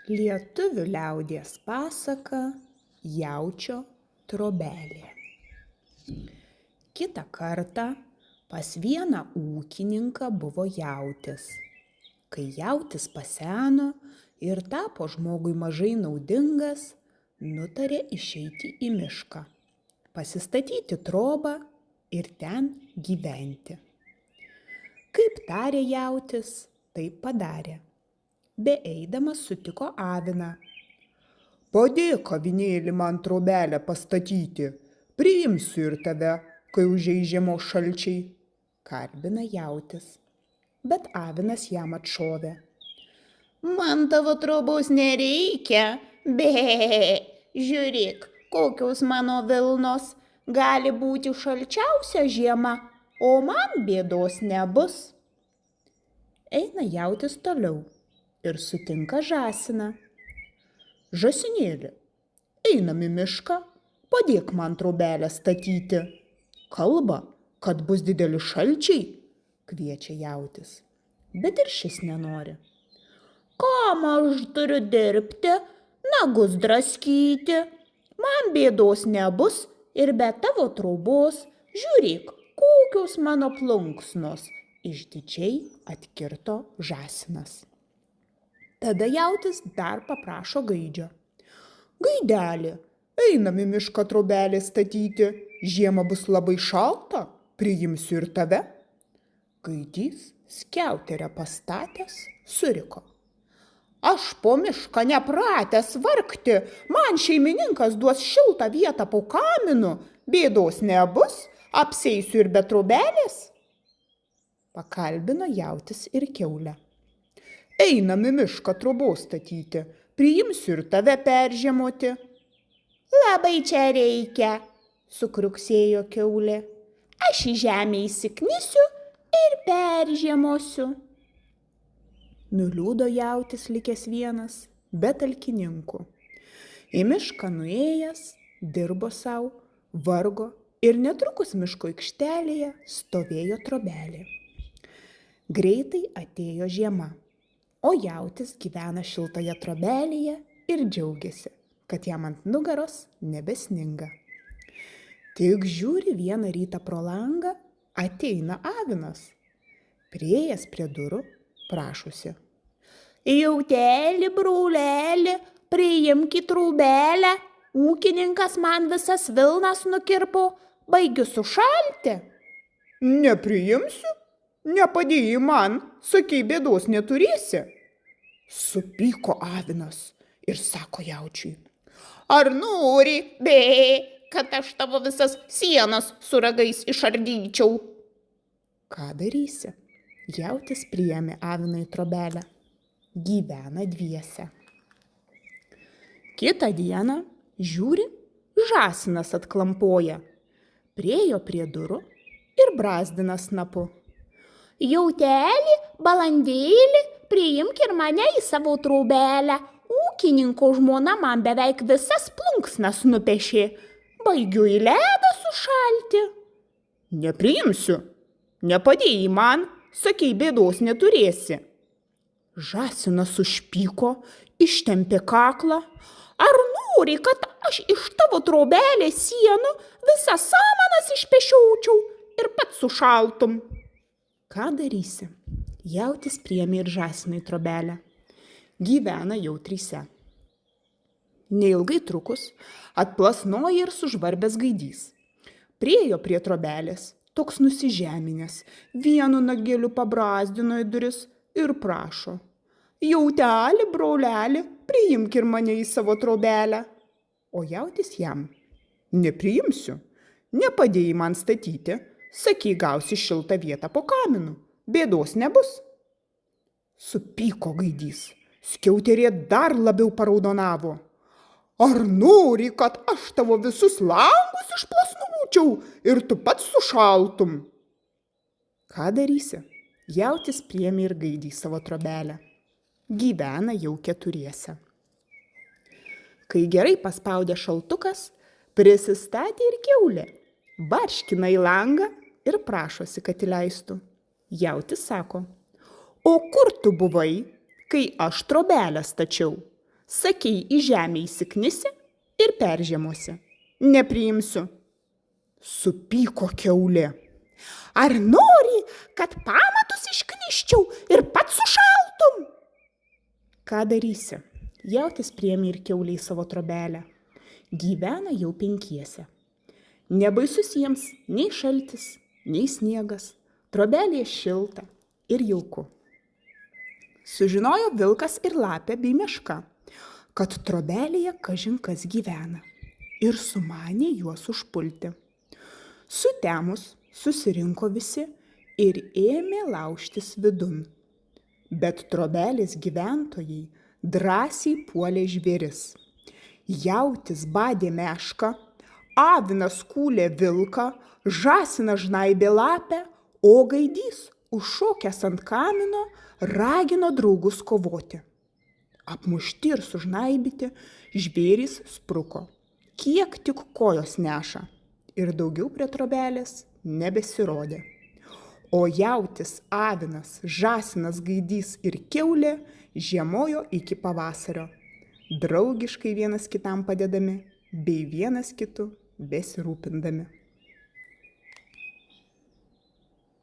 Lietuvių liaudies pasaka Jaučio trobelė. Kitą kartą pas vieną ūkininką buvo jautis. Kai jautis paseno ir tapo žmogui mažai naudingas, nutarė išeiti į mišką, pasistatyti trobą ir ten gyventi. Kaip tarė jautis, taip padarė. Beeidamas sutiko aviną. Padėk, avinėli, man trobelę pastatyti, priimsiu ir tave, kai užeis žiemos šalčiai, kalbina jautis. Bet avinas jam atšovė. Man tavo trobos nereikia, žiūrėk, kokios mano vilnos, gali būti šalčiausia žiema, o man bėdos nebus. Eina jautis toliau ir sutinka žąsiną. Žąsinėli, einam į mišką, padėk man trobelę statyti. Kalba, kad bus dideli šalčiai, kviečia jautis. Bet ir šis nenori. Kam aš turiu dirbti, nagus draskyti, man bėdos nebus ir be tavo trobos, žiūrėk, kokios mano plunksnos, išdidžiai atkirto žąsinas. Tada jautis dar paprašo gaidžio. Gaidelį, einam į mišką trobelę statyti, žiemą bus labai šalta, priimsiu ir tave. Gaidys skiauterę pastatęs suriko. Aš po mišką nepratęs vargti, man šeimininkas duos šiltą vietą po kaminu, bėdos nebus, apseisiu ir be trobelės. Pakalbino jautis ir kiaulę. Einam į mišką trobos statyti, priimsiu ir tave peržiemoti. Labai čia reikia, sukriuksėjo kiaulė. Aš į žemę įsiknisiu ir peržiemosiu. Nuliūdo jautis likęs vienas, be talkininkų. Į mišką nuėjęs, dirbo sau, vargo ir netrukus miško aikštelėje stovėjo trobelė. Greitai atėjo žiema, o jautis gyvena šiltoje trobelėje ir džiaugiasi, kad jam ant nugaros nebesninga. Tik žiūri vieną rytą pro langą, ateina avinas. Priėjęs prie durų, prašosi. Jauteli, broleli, priimk į trobelę, ūkininkas man visas vilnas nukirpo, baigiu sušalti. Nepriimsiu, nepadėjai man, sakei, bėdos neturėsi. Supyko avinas ir sako jaučiui. Ar nori, kad aš tavo visas sienas su ragais išardyčiau? Ką darysi? Jautis priėmė aviną į trobelę. Gyvena dviese. Kitą dieną, žiūri, žąsinas atklampoja. Priėjo prie durų ir brazdina snapu. Jauteli, balandėli, priimk ir mane į savo trobelę. Ūkininko žmona man beveik visas plunksnas nupešė. Baigiu į ledą sušalti. Nepriimsiu, nepadėjai man, sakei, bėdos neturėsi. Žąsinas užpyko, ištempė kaklą. Ar nori, kad aš iš tavo trobelės sienų visas samanas išpešiočiau ir pats sušaltum? Ką darysi? Jautis priėmė ir žąsiną į trobelę. Gyvena jau trise. Neilgai trukus atplasnoja ir sužvarbęs gaidys. Priėjo prie trobelės, toks nusižeminęs, vienu nageliu pabrazdino į duris ir prašo. Jauteli, broleli, priimk ir mane į savo trobelę. O jautis jam. Nepriimsiu, nepadėjai man statyti, sakei, gausi šiltą vietą po kaminu, bėdos nebus. Supyko gaidys, skiauterė dar labiau paraudonavo. Ar nori, kad aš tavo visus langus išplasnučiau ir tu pats sušaltum? Ką darysi? Jautis priėmė ir gaidį į savo trobelę. Gyvena jau keturiese. Kai gerai paspaudė šaltukas, prisistatė ir kiaulė. Barškina į langą ir prašosi, kad įleistų. Jautis sako, o kur tu buvai, kai aš trobelę stačiau? Sakei, į žemę įsiknisi ir peržiemosi. Nepriimsiu. Supyko kiaulė. Ar nori, kad pamatus iškniščiau ir pats sušaltum? Ką darysi? Jautis priėmė ir kiaulė į savo trobelę. Gyvena jau 5. Nebaisus jiems nei šaltis, nei sniegas. Trobelėje šilta ir jauku. Sužinojo vilkas ir lapė bei meška, kad trobelėje kažin kas gyvena, ir sumanė juos užpulti. Sutemus susirinko visi ir ėmė laužtis vidun. Bet trobelės gyventojai drąsiai puolė žvėris. Jautis badė mešką, avinas kūlė vilką, žąsinas žnaibė lapę, o gaidys, užšokęs ant kamino, ragino draugus kovoti. Apmušti ir sužnaibyti, žvėrys spruko, kiek tik kojos neša, ir daugiau prie trobelės nebesirodė. O jautis, avinas, žąsinas, gaidys ir kiaulė žiemojo iki pavasario, draugiškai vienas kitam padėdami bei vienas kitu besirūpindami.